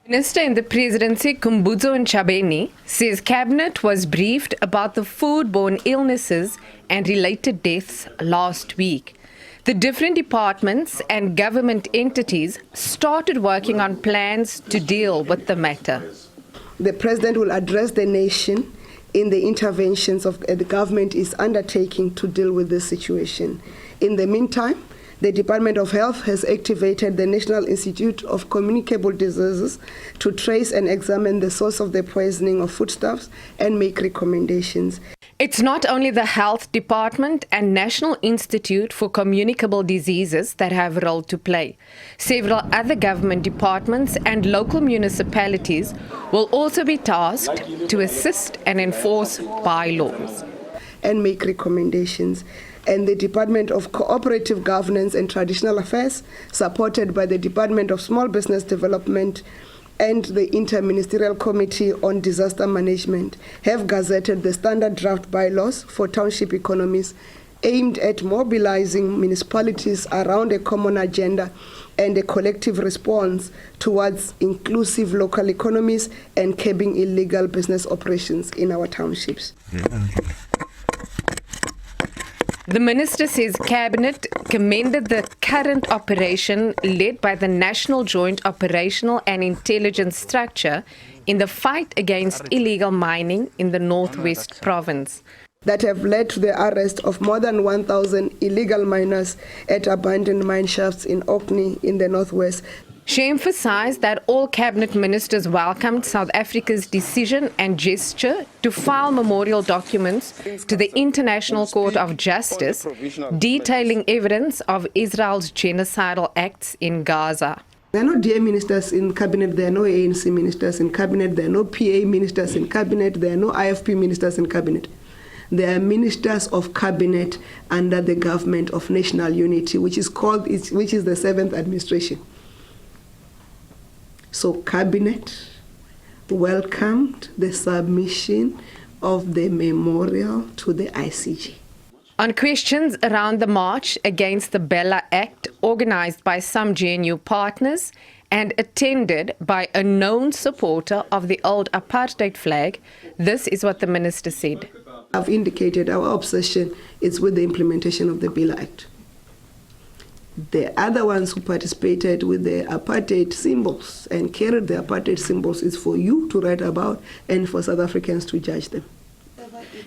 Minister in the Presidency Khumbudzo Ntshavheni says Cabinet was briefed about the food-borne illnesses and related deaths last week. The different departments and government entities started working on plans to deal with the matter. The President will address the nation in the interventions the government is undertaking to deal with this situation. In the meantime, the Department of Health has activated the National Institute of Communicable Diseases to trace and examine the source of the poisoning of foodstuffs and make recommendations. It's not only the Health Department and National Institute for Communicable Diseases that have a role to play. Several other government departments and local municipalities will also be tasked to assist and enforce bylaws and make recommendations. And the Department of Cooperative Governance and Traditional Affairs, supported by the Department of Small Business Development and the Interministerial Committee on Disaster Management, have gazetted the standard draft bylaws for township economies aimed at mobilizing municipalities around a common agenda and a collective response towards inclusive local economies and curbing illegal business operations in our townships. The minister says Cabinet commended the current operation led by the National Joint Operational and Intelligence Structure in the fight against illegal mining in the Northwest Province. That have led to the arrest of more than 1,000 illegal miners at abandoned mine shafts in Orkney in the Northwest. She emphasized that all cabinet ministers welcomed South Africa's decision and gesture to file memorial documents to the International Court of Justice detailing evidence of Israel's genocidal acts in Gaza. There are no DA ministers in cabinet, there are no ANC ministers in cabinet, there are no PA ministers in cabinet, there are no IFP ministers in cabinet. There are ministers of cabinet under the government of national unity, which is the 7th administration. So Cabinet welcomed the submission of the memorial to the ICJ. On questions around the march against the Bella Act, organized by some GNU partners and attended by a known supporter of the old apartheid flag, this is what the minister said. I've indicated our obsession is with the implementation of the Bella Act. The other ones who participated with the apartheid symbols and carried the apartheid symbols is for you to write about and for South Africans to judge them.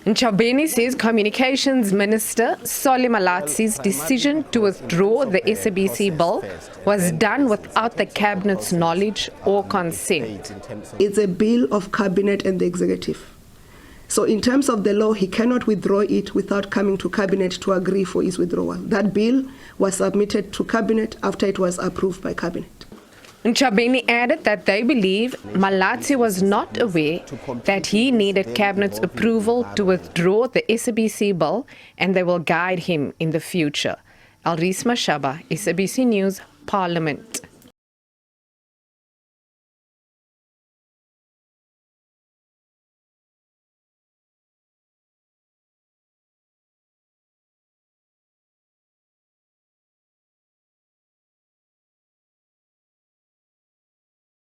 Ntshavheni says Communications Minister Solly Malatsi's decision to withdraw the SABC bill was done without the Cabinet's knowledge or consent. It's a bill of Cabinet and the Executive. So in terms of the law, he cannot withdraw it without coming to Cabinet to agree for his withdrawal. That bill was submitted to Cabinet after it was approved by Cabinet. Ntshavheni added that they believe Malatsi was not aware that he needed Cabinet's approval to withdraw the SABC bill, and they will guide him in the future. Alrisma Shaba, SABC News, Parliament.